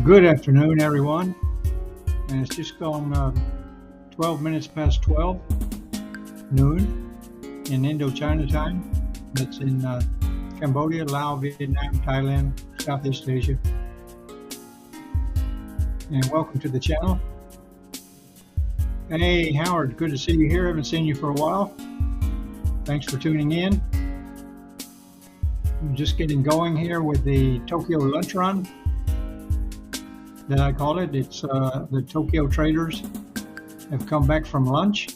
Good afternoon, everyone. And it's just gone 12 minutes past 12 noon in Indochina time. That's in Cambodia, Laos, Vietnam, Thailand, Southeast Asia. And welcome to the channel. Hey, Howard, good to see you here. Haven't seen you for a while. Thanks for tuning in. I'm just getting going here with the Tokyo lunch run that I call it. It's the Tokyo traders have come back from lunch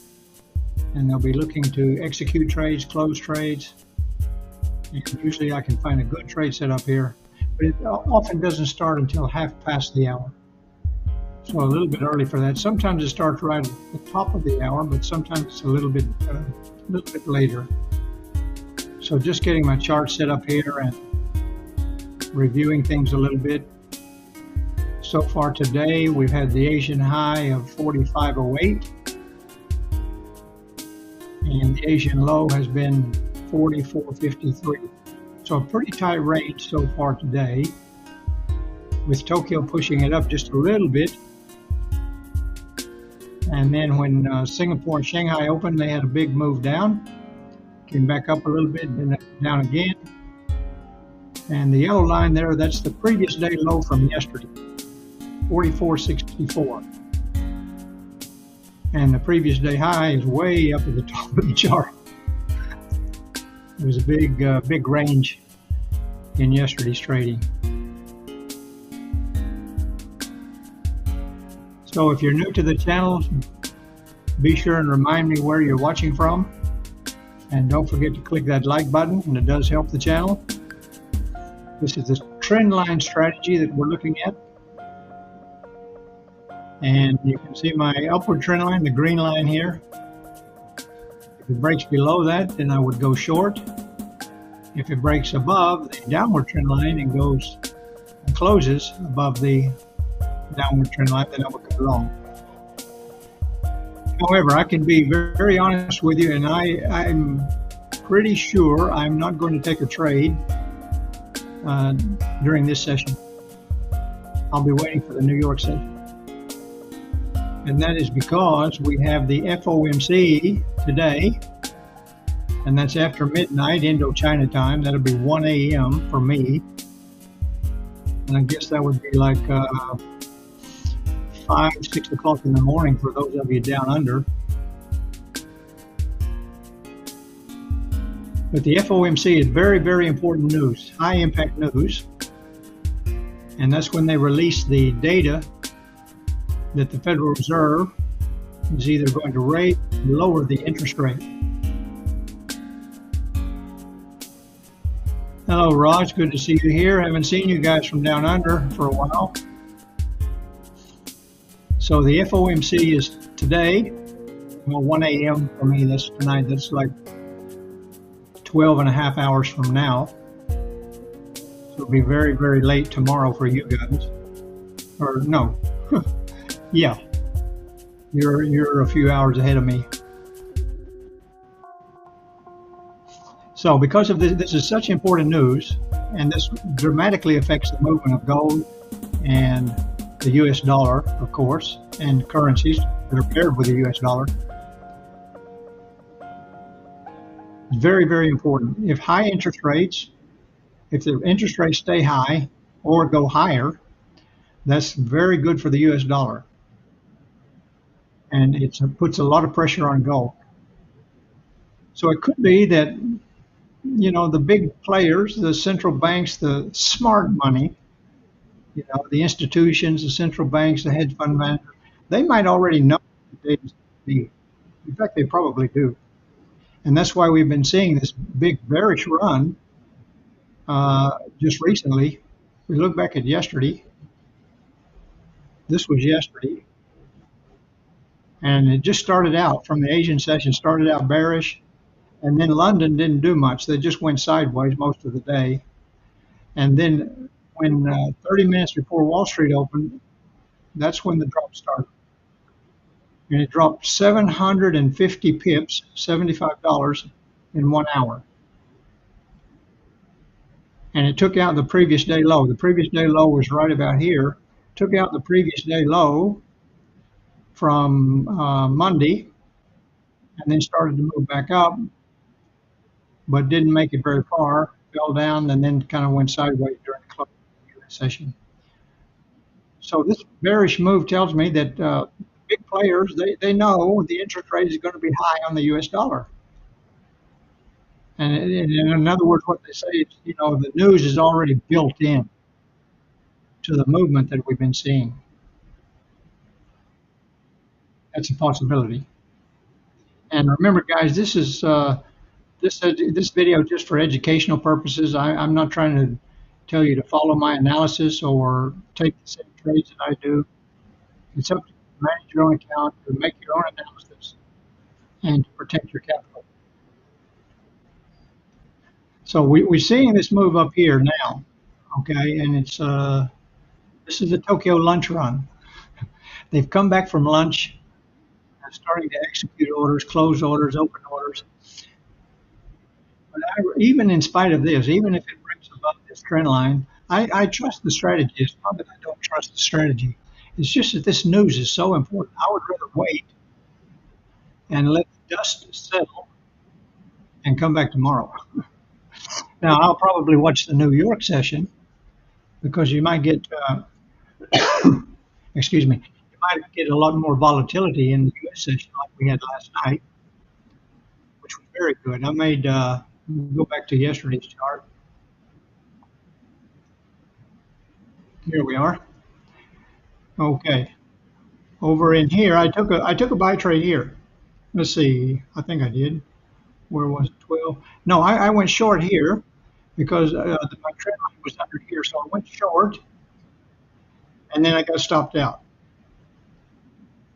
and they'll be looking to execute trades, close trades. And usually I can find a good trade set up here, but it often doesn't start until half past the hour. So a little bit early for that. Sometimes it starts right at the top of the hour, but sometimes it's a little bit later. So just getting my chart set up here and reviewing things a little bit. So far today, we've had the Asian high of 45.08, and the Asian low has been 44.53. So a pretty tight range so far today, with Tokyo pushing it up just a little bit. And then when Singapore and Shanghai opened, they had a big move down, came back up a little bit, then down again. And the yellow line there, that's the previous day low from yesterday. 44.64, and the previous day high is way up at the top of the chart. There was a big range in yesterday's trading. So if you're new to the channel, be sure and remind me where you're watching from, and don't forget to click that like button, and it does help the channel. This is the trend line strategy that we're looking at. And you can see my upward trend line, the green line here. If it breaks below that, then I would go short. If it breaks above the downward trend line and goes and closes above the downward trend line, then I would go long. However, I can be very honest with you, and I'm pretty sure I'm not going to take a trade during this session. I'll be waiting for the New York session. And that is because we have the FOMC today, and that's after midnight Indochina time. That'll be 1 a.m. for me, and I guess that would be like 5, 6 o'clock in the morning for those of you down under. But the FOMC is very, very important news, high impact news, and that's when they release the data that the Federal Reserve is either going to raise or lower the interest rate. Hello, Raj. Good to see you here. Haven't seen you guys from down under for a while. So the FOMC is today, well, 1 a.m. for me. That's tonight. That's like 12 and a half hours from now. So it'll be very, very late tomorrow for you guys. Or no. Yeah, you're a few hours ahead of me. So because of this is such important news, and this dramatically affects the movement of gold and the US dollar, of course, and currencies that are paired with the US dollar. It's very, very important. If the interest rates stay high or go higher, that's very good for the US dollar. And it puts a lot of pressure on gold. So it could be that, you know, the big players, the central banks, the smart money, you know, the institutions, the central banks, the hedge fund managers, they might already know the data's going to be. In fact, they probably do. And that's why we've been seeing this big bearish run just recently. We look back at yesterday. This was yesterday. And it just started out from the Asian session, started out bearish, and then London didn't do much. They just went sideways most of the day. And then when 30 minutes before Wall Street opened, that's when the drop started. And it dropped 750 pips, $75 in 1 hour. And it took out the previous day low. The previous day low was right about here. took out the previous day low from Monday, and then started to move back up, but didn't make it very far, fell down, and then kind of went sideways during the close of the US session. So this bearish move tells me that big players, they know the interest rate is going to be high on the US dollar. And in other words, what they say is, the news is already built in to the movement that we've been seeing. That's a possibility. And remember, guys, this video just for educational purposes. I'm not trying to tell you to follow my analysis or take the same trades that I do. It's up to you to manage your own account, to make your own analysis, and to protect your capital. So we're seeing this move up here now, okay? And it's this is the Tokyo lunch run. They've come back from lunch and starting to execute orders, close orders, open orders. But even in spite of this, even if it breaks above this trend line, I trust the strategy. It's not that I don't trust the strategy. It's just that this news is so important. I would rather wait and let the dust settle and come back tomorrow. Now, I'll probably watch the New York session because you might get, excuse me, you might get a lot more volatility in the US session like we had last night, which was very good. I made, go back to yesterday's chart. Here we are. Okay. Over in here, I took a buy trade here. Let's see. I think I did. Where was it? 12? No, I went short here because my trend line was under here, so I went short, and then I got stopped out.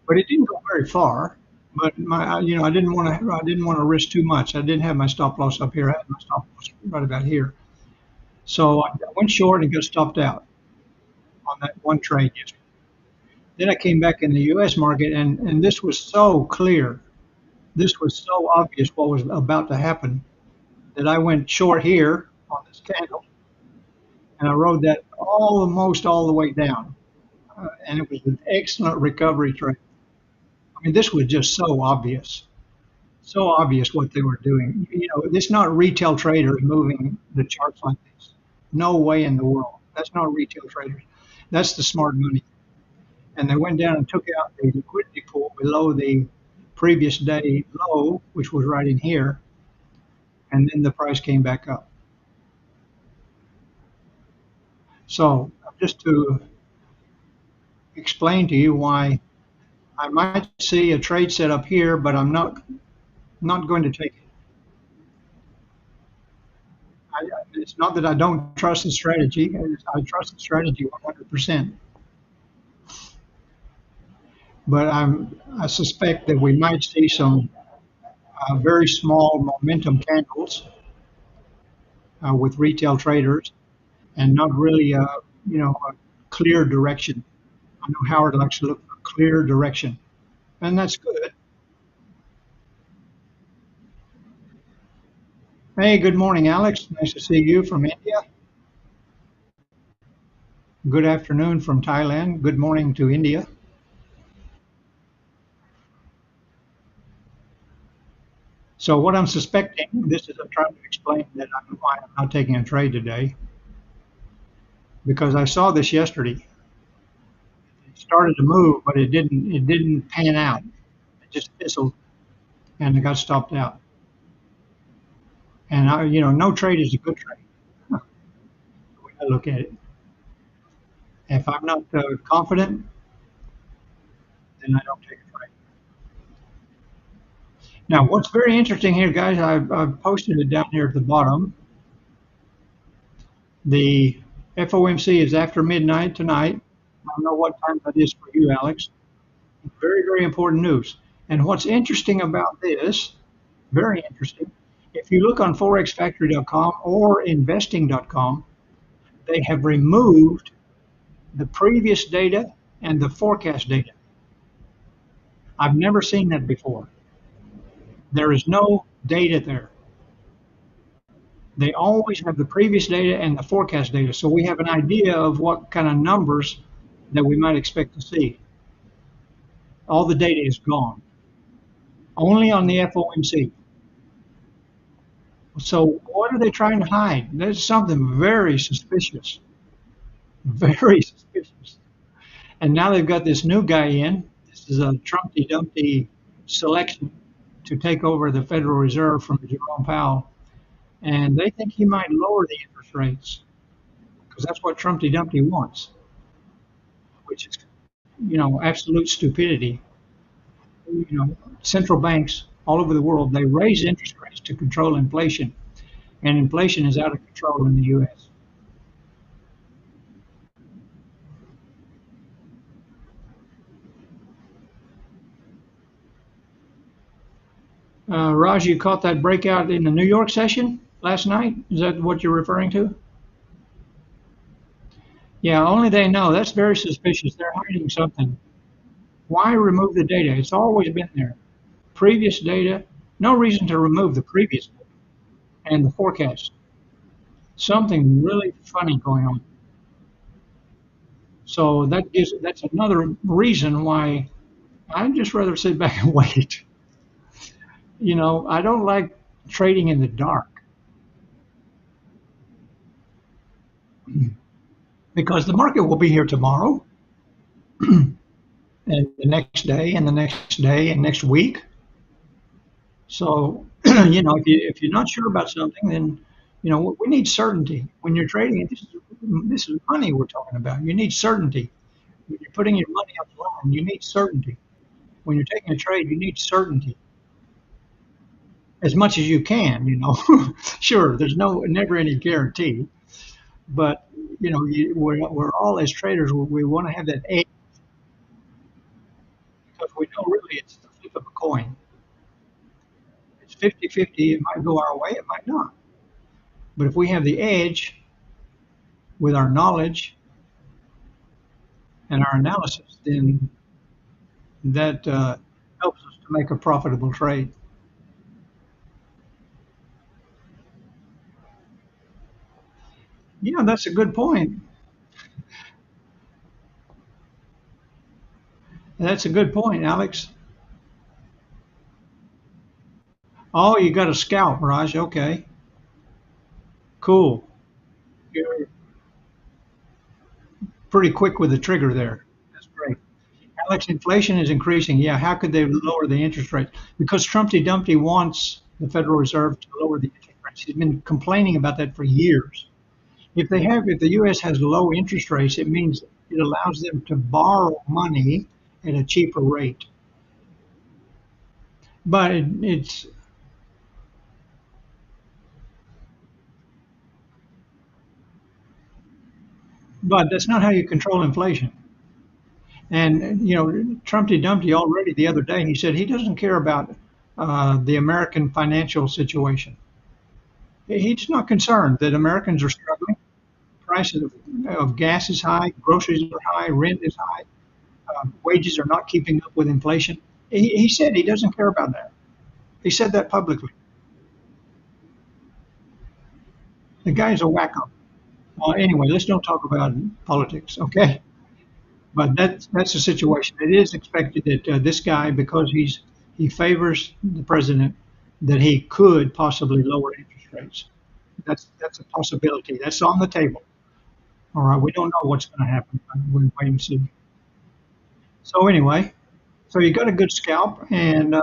But it didn't go very far. But I didn't want to risk too much. I didn't have my stop loss up here. I had my stop loss right about here. So I went short and got stopped out on that one trade yesterday. Then I came back in the U.S. market, and this was so clear. This was so obvious what was about to happen that I went short here on this candle, and I rode that almost all the way down. And it was an excellent recovery trade. I mean, this was just so obvious what they were doing. It's not retail traders moving the charts like this. No way in the world. That's not retail traders. That's the smart money. And they went down and took out the liquidity pool below the previous day low, which was right in here, and then the price came back up. So just to explain to you why I might see a trade set up here, but I'm not going to take it. It's not that I don't trust the strategy. I trust the strategy 100%. But I suspect that we might see some very small momentum candles with retail traders and not really a clear direction. I know Howard likes to look for clear direction, and that's good. Hey, good morning, Alex. Nice to see you from India. Good afternoon from Thailand. Good morning to India. So what I'm suspecting, this is I'm trying to explain that why I'm not taking a trade today, because I saw this yesterday. It started to move, but it didn't pan out. It just fizzled, and it got stopped out. And no trade is a good trade. The way I look at it. If I'm not confident, then I don't take a trade. Now, what's very interesting here, guys, I've posted it down here at the bottom. The FOMC is after midnight tonight. I don't know what time that is for you, Alex. Very, very important news. And what's interesting about this, very interesting, if you look on forexfactory.com or investing.com, they have removed the previous data and the forecast data. I've never seen that before. There is no data there. They always have the previous data and the forecast data. So we have an idea of what kind of numbers that we might expect to see. All the data is gone, only on the FOMC. So what are they trying to hide? There's something very suspicious, very suspicious. And now they've got this new guy in. This is a Trumpy Dumpty selection to take over the Federal Reserve from Jerome Powell. And they think he might lower the interest rates because that's what Trumpy Dumpty wants, which is, absolute stupidity. Central banks all over the world, they raise interest rates to control inflation, and inflation is out of control in the U.S. Raj, you caught that breakout in the New York session last night? Is that what you're referring to? Yeah, only they know. That's very suspicious. They're hiding something. Why remove the data? It's always been there. Previous data, no reason to remove the previous data and the forecast. Something really funny going on. So that's another reason why I'd just rather sit back and wait. I don't like trading in the dark because the market will be here tomorrow and the next day and the next day and next week. So, if you're not sure about something, then we need certainty when you're trading. This is money we're talking about. You need certainty. When you're putting your money on the line, you need certainty. When you're taking a trade, you need certainty as much as you can. Sure, there's never any guarantee, but we're all as traders, we want to have that edge because we know really it's the flip of a coin. It's 50-50. It might go our way, it might not. But if we have the edge with our knowledge and our analysis, then that helps us to make a profitable trade. Yeah, that's a good point. That's a good point, Alex. Oh, you got a scalp, Raj. Okay, cool. You're pretty quick with the trigger there. That's great. Alex, inflation is increasing. Yeah, how could they lower the interest rate? Because Trumpy Dumpty wants the Federal Reserve to lower the interest rates. He's been complaining about that for years. If the U.S. has low interest rates, it means it allows them to borrow money at a cheaper rate. But that's not how you control inflation. And Trumpy Dumpty already the other day he said he doesn't care about the American financial situation. He's not concerned that Americans are struggling. Prices of gas is high, groceries are high, rent is high, wages are not keeping up with inflation. He said he doesn't care about that. He said that publicly. The guy's a wacko. Well, anyway, let's don't talk about politics, okay? But that's the situation. It is expected that this guy, because he favors the president, that he could possibly lower interest rates. That's a possibility. That's on the table. All right, we don't know what's going to happen. We'll wait and see. So anyway, so you got a good scalp, and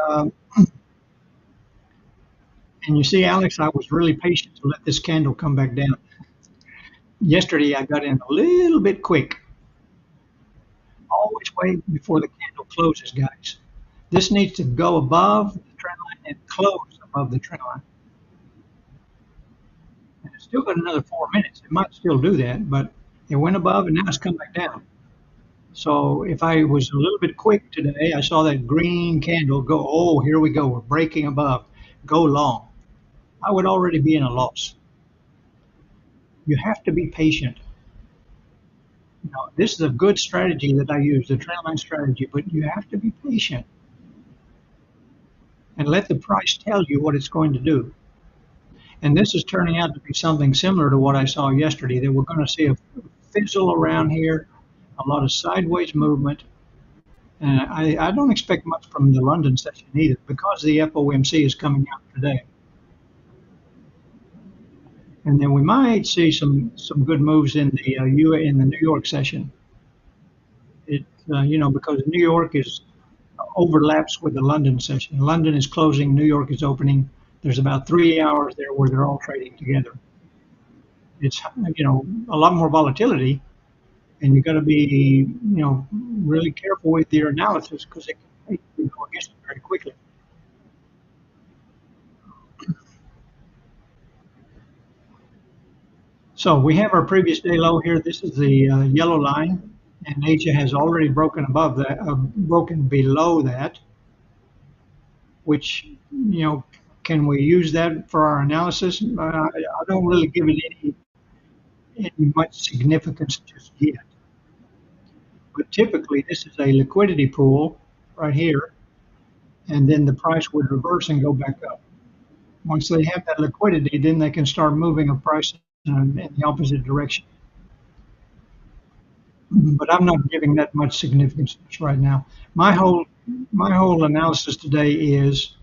you see, Alex, I was really patient to let this candle come back down. Yesterday, I got in a little bit quick. Always wait before the candle closes, guys. This needs to go above the trend line and close above the trend line. And it's still got another 4 minutes. It might still do that, but it went above and now it's come back down. So if I was a little bit quick today, I saw that green candle go, oh, here we go. We're breaking above. Go long. I would already be in a loss. You have to be patient. This is a good strategy that I use, the trend line strategy, but you have to be patient and let the price tell you what it's going to do. And this is turning out to be something similar to what I saw yesterday, that we're going to see a fizzle around here, a lot of sideways movement. And I don't expect much from the London session either because the FOMC is coming out today. And then we might see some good moves in the in the New York session. It because New York is overlaps with the London session. London is closing, New York is opening. There's about 3 hours there where they're all trading together. It's a lot more volatility, and you got to be really careful with your analysis because it can go against you very quickly. So we have our previous day low here. This is the yellow line, and Asia has already broken above that, broken below that, which can we use that for our analysis? I don't really give it any much significance just yet. But typically, this is a liquidity pool right here, and then the price would reverse and go back up. Once they have that liquidity, then they can start moving a price in the opposite direction. But I'm not giving that much significance right now. My whole analysis today is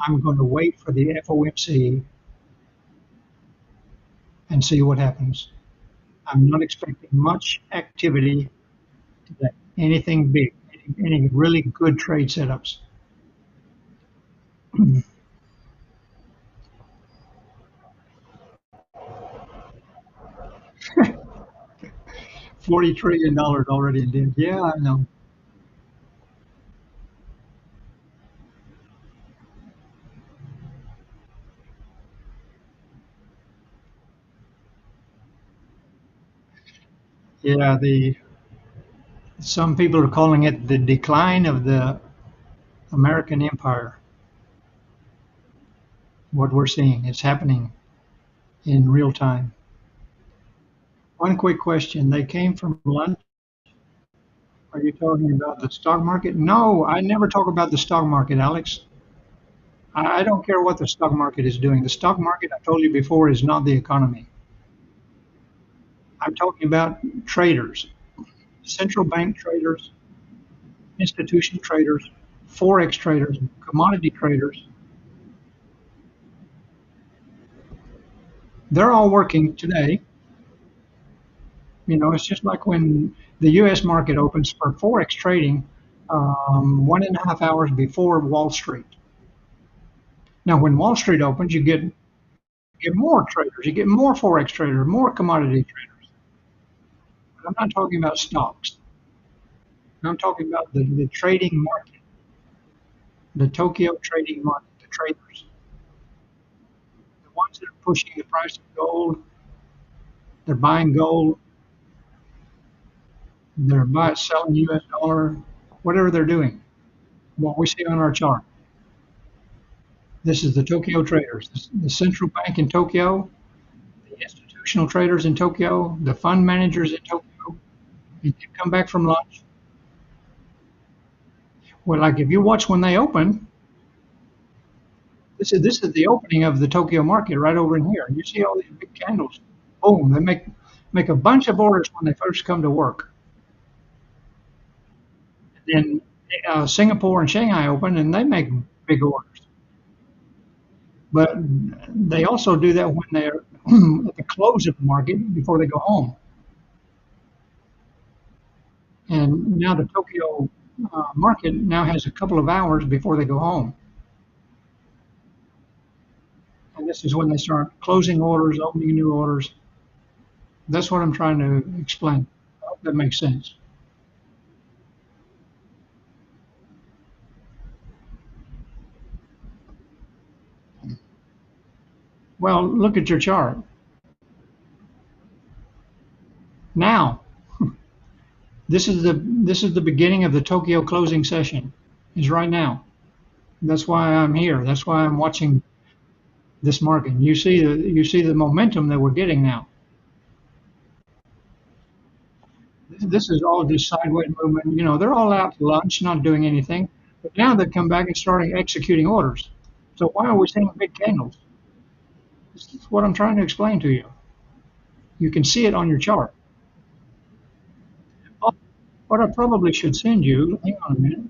I'm going to wait for the FOMC and see what happens. I'm not expecting much activity today. Anything big, any really good trade setups. $40 trillion already in debt. Yeah, I know. Yeah, the some people are calling it the decline of the American empire. What we're seeing, it's happening in real time. One quick question. They came from lunch. Are you talking about the stock market? No, I never talk about the stock market, Alex. I don't care what the stock market is doing. The stock market, I told you before, is not the economy. I'm talking about traders, central bank traders, institutional traders, forex traders, commodity traders. They're all working today. It's just like when the U.S. market opens for forex trading 1.5 hours before Wall Street. Now, when Wall Street opens, you get more traders, you get more forex traders, more commodity traders. But I'm not talking about stocks. I'm talking about the trading market, the Tokyo trading market, the traders, the ones that are pushing the price of gold. They're buying gold. They're selling U.S. dollar, whatever they're doing. What we see on our chart. This is the Tokyo traders, the central bank in Tokyo, the institutional traders in Tokyo, the fund managers in Tokyo. If you come back from lunch, well, like if you watch when they open, this is the opening of the Tokyo market right over in here. You see all these big candles. Boom! They make a bunch of orders when they first come to work. Then Singapore and Shanghai open, and they make big orders. But they also do that when they're at the close of the market before they go home. And now the Tokyo market now has a couple of hours before they go home. And this is when they start closing orders, opening new orders. That's what I'm trying to explain. I hope that makes sense. Well, look at your chart. Now, this is the beginning of the Tokyo closing session. Is right now. That's why I'm here. That's why I'm watching this market. You see the momentum that we're getting now. This is all just sideways movement. They're all out to lunch, not doing anything. But now they come back and starting executing orders. So why are we seeing big candles? This is what I'm trying to explain to you. You can see it on your chart. What I probably should send you, hang on a minute,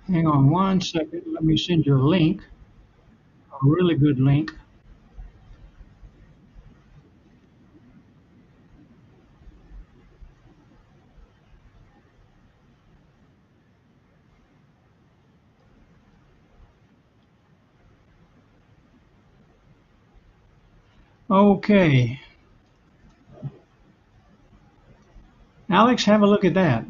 hang on one second, let me send you a link, a really good link. Okay, Alex, have a look at that,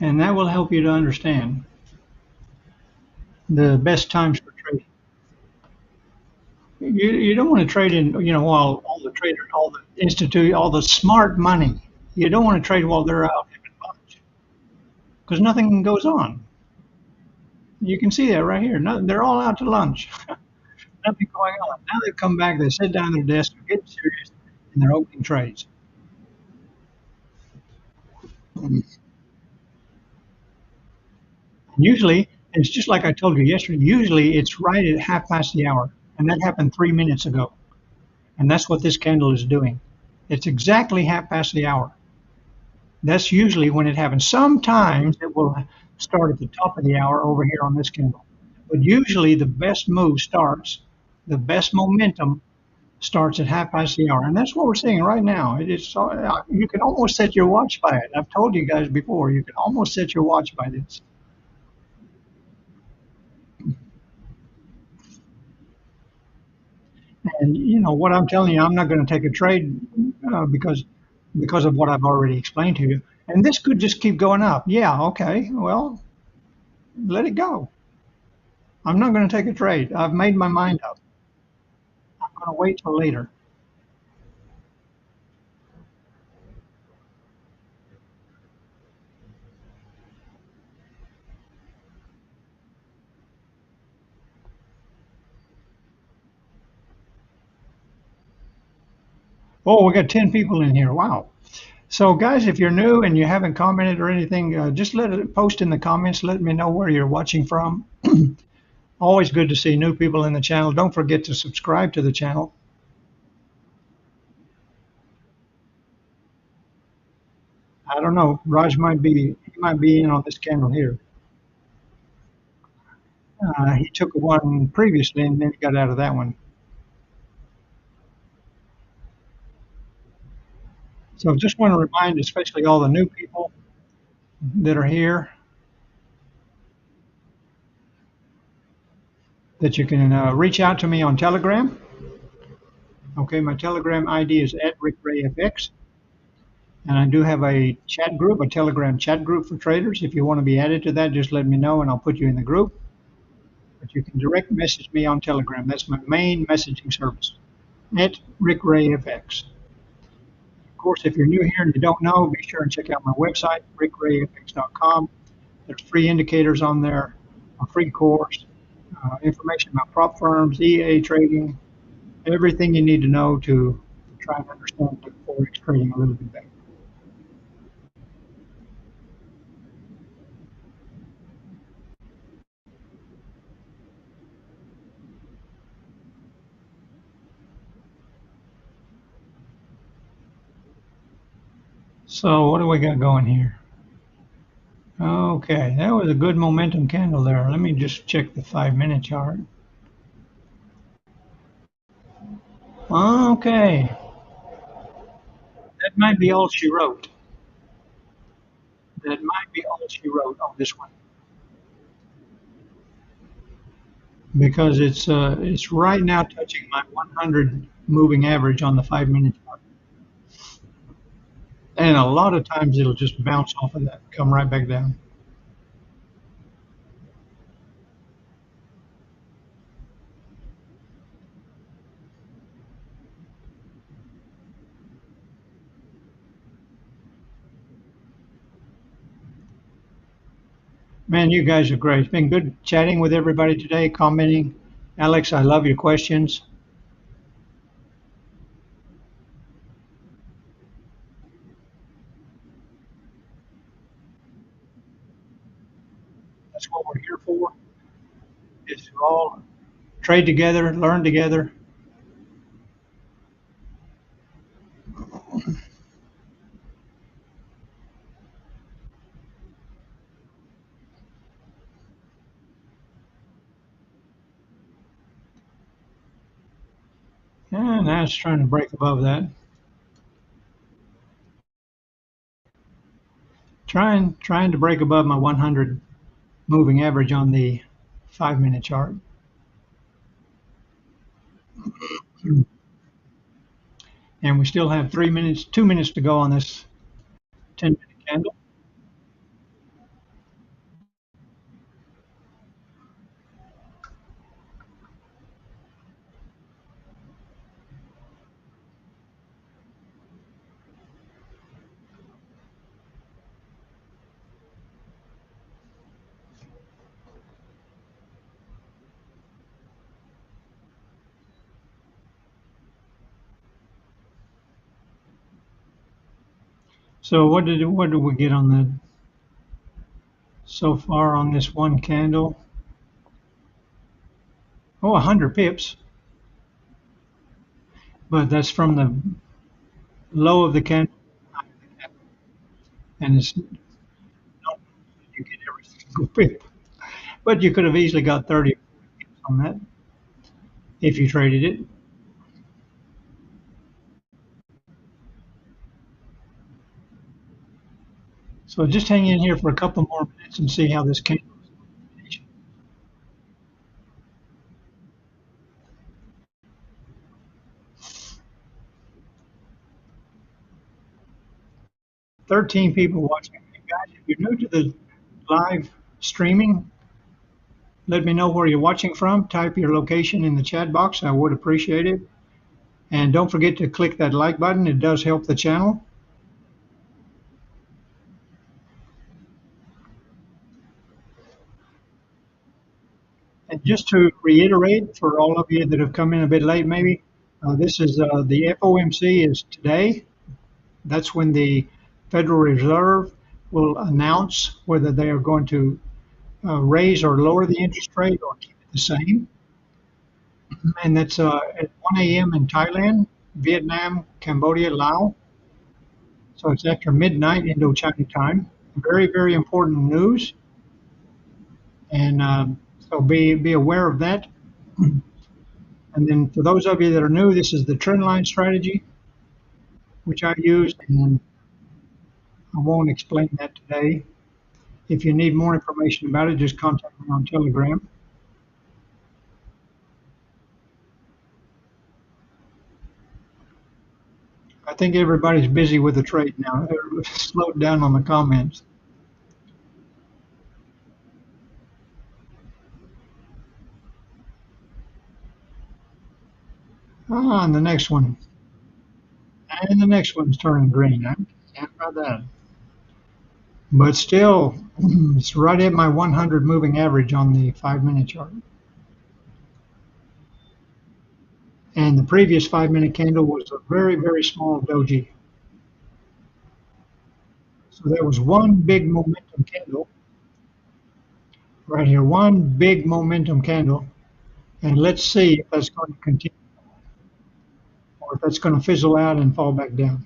and that will help you to understand the best times for trading. You don't want to trade in, while all the traders, all the institute, all the smart money. You don't want to trade while they're out having lunch because nothing goes on. You can see that right here. No, they're all out to lunch. Nothing going on. Now they come back, they sit down at their desk, they're getting serious, and they're opening trades. And usually, it's just like I told you yesterday. Usually, it's right at half past the hour, and that happened 3 minutes ago. And that's what this candle is doing. It's exactly half past the hour. That's usually when it happens. Sometimes it will start at the top of the hour over here on this candle. But usually the best move starts, the best momentum starts at half past the hour. And that's what we're seeing right now. You can almost set your watch by it. I've told you guys before, you can almost set your watch by this. And what I'm telling you, I'm not going to take a trade because of what I've already explained to you. And this could just keep going up. Yeah, okay. Well, let it go. I'm not going to take a trade. I've made my mind up. I'm going to wait till later. Oh, we got 10 people in here. Wow. So, guys, if you're new and you haven't commented or anything, just let it post in the comments. Let me know where you're watching from. Always good to see new people in the channel. Don't forget to subscribe to the channel. I don't know. Raj he might be in on this candle here. He took one previously and then he got out of that one. So, just want to remind, especially all the new people that are here, that you can reach out to me on Telegram. Okay, my Telegram ID is at RickRayFX. And I do have a chat group, a Telegram chat group for traders. If you want to be added to that, just let me know and I'll put you in the group. But you can direct message me on Telegram. That's my main messaging service at RickRayFX. Of course, if you're new here and you don't know, be sure and check out my website, rickrayfx.com. There's free indicators on there, a free course, information about prop firms, EA trading, everything you need to know to try and understand the forex trading a little bit better. So what do we got going here? Okay, that was a good momentum candle there. Let me just check the 5 minute chart. Okay, that might be all she wrote. That might be all she wrote on this one because it's right now touching my 100 moving average on the 5 minute chart, and a lot of times it'll just bounce off of that, come right back down. Man, you guys are great. It's been good chatting with everybody today, commenting. Alex, I love your questions. That's what we're here for. Is to all trade together, learn together. And now it's trying to break above that. Trying to break above my 100 moving average on the 5-minute chart. And we still have 3 minutes, 2 minutes to go on this 10-minute candle. So what did we get on that so far on this one candle? Oh, 100 pips, but that's from the low of the candle, and it's not you get every single pip. But you could have easily got 30 pips on that if you traded it. So just hang in here for a couple more minutes and see how this candle. 13 people watching. Hey guys, if you're new to the live streaming, let me know where you're watching from. Type your location in the chat box. I would appreciate it. And don't forget to click that like button. It does help the channel. And just to reiterate for all of you that have come in a bit late, maybe, this is the FOMC is today. That's when the Federal Reserve will announce whether they are going to raise or lower the interest rate or keep it the same. And that's at 1 a.m. in Thailand, Vietnam, Cambodia, Laos. So it's after midnight Indochina time. Very, very important news. And so be aware of that. And then for those of you that are new, this is the trend line strategy, which I used, and I won't explain that today. If you need more information about it, just contact me on Telegram. I think everybody's busy with the trade now. They're slowed down on the comments. Ah, and the next one. And the next one's turning green. I can't about that. But still, it's right at my 100 moving average on the 5-minute chart. And the previous 5-minute candle was a very, very small doji. So there was one big momentum candle right here, one big momentum candle. And let's see if that's going to continue or if that's going to fizzle out and fall back down.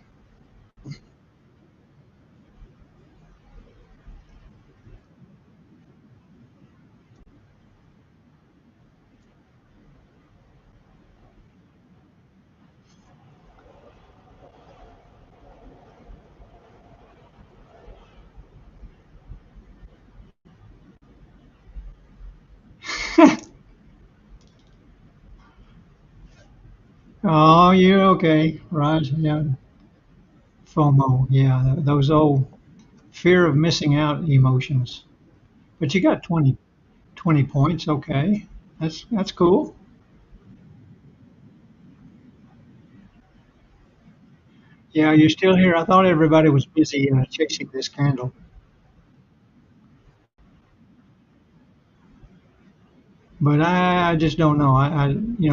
Oh, yeah, okay. Right. Yeah. FOMO. Yeah. Those old fear of missing out emotions. But you got 20 points. Okay. That's cool. Yeah, you're still here. I thought everybody was busy chasing this candle. But I just don't know.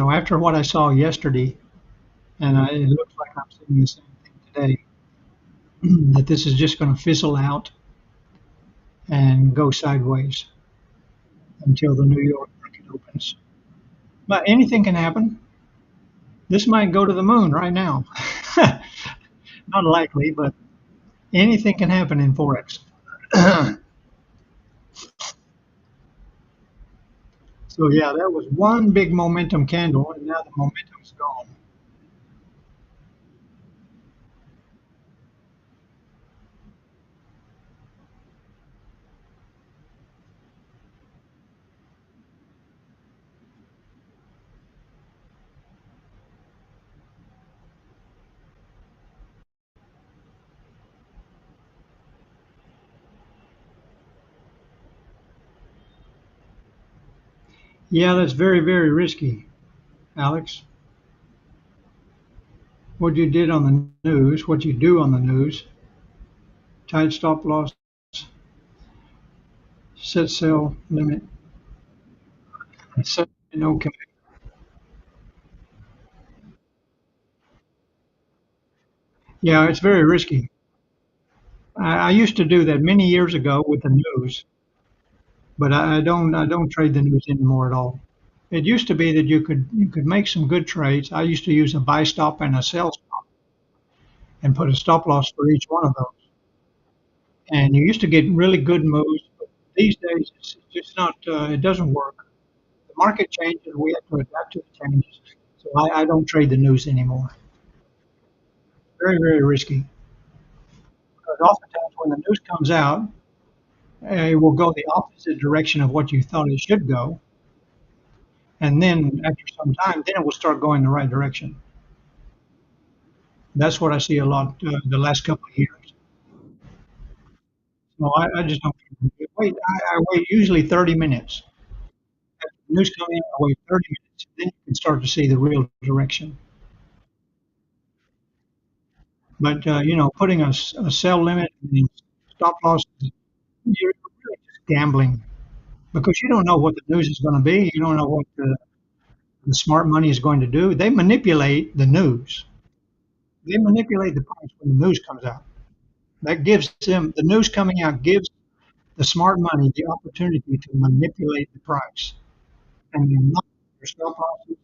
After what I saw yesterday, and it looks like I'm seeing the same thing today, that this is just going to fizzle out and go sideways until the New York market opens. But anything can happen. This might go to the moon right now. Not likely, but anything can happen in forex. So yeah, that was one big momentum candle, and now the momentum's gone. Yeah, that's very, very risky, Alex. What you did on the news, what you do on the news, tight stop loss, set sell limit, set okay. Yeah, it's very risky. I used to do that many years ago with the news, but I don't trade the news anymore at all. It used to be that you could make some good trades. I used to use a buy stop and a sell stop and put a stop loss for each one of those. And you used to get really good moves. But these days, it's just not. It doesn't work. The market changes. We have to adapt to the changes. So I don't trade the news anymore. Very, very risky. Because oftentimes when the news comes out, it will go the opposite direction of what you thought it should go. And then after some time, then it will start going the right direction. That's what I see a lot the last couple of years. So I just don't wait. I wait usually 30 minutes. After the news come in, I wait 30 minutes. Then you can start to see the real direction. But putting a sell limit and stop loss, you're really just gambling because you don't know what the news is going to be. You don't know what the smart money is going to do. They manipulate the news. They manipulate the price when the news comes out. That gives them the news coming out gives the smart money the opportunity to manipulate the price, and then knock their stop losses,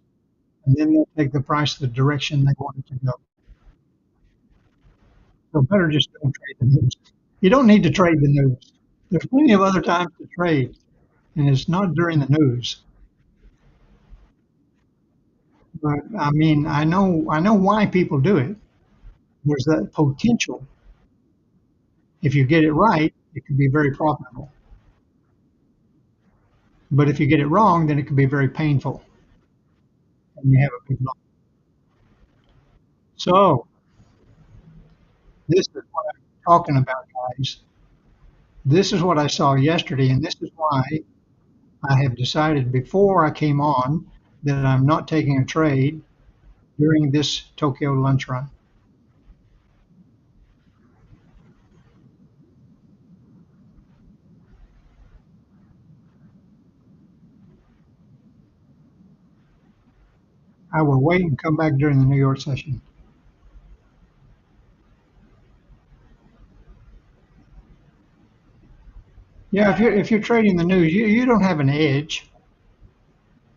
and then they'll take the price the direction they want it to go. So better just don't trade the news. You don't need to trade the news. There's plenty of other times to trade, and it's not during the news. But I mean, I know why people do it. There's that potential. If you get it right, it can be very profitable. But if you get it wrong, then it can be very painful, and you have a big loss. So this is what I'm talking about, guys. This is what I saw yesterday, and this is why I have decided before I came on that I'm not taking a trade during this Tokyo lunch run. I will wait and come back during the New York session. Yeah, if you're trading the news, you don't have an edge.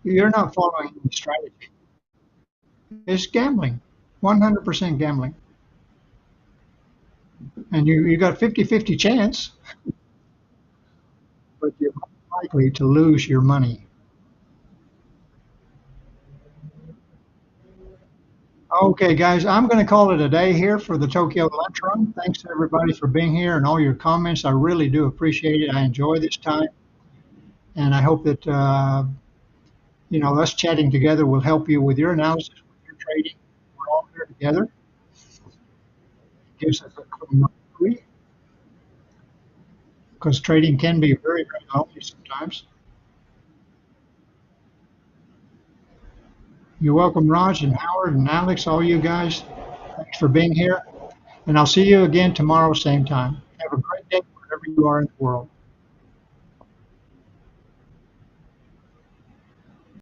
You're not following the strategy. It's gambling, 100% gambling, and you got 50-50 chance, but you're likely to lose your money. Okay, guys, I'm going to call it a day here for the Tokyo Lunch Run. Thanks to everybody for being here and all your comments. I really do appreciate it. I enjoy this time, and I hope that us chatting together will help you with your analysis, with your trading. We're all here together. It gives us a clue because trading can be very, very lonely sometimes. You're welcome, Raj and Howard and Alex, all you guys. Thanks for being here, and I'll see you again tomorrow, same time. Have a great day wherever you are in the world.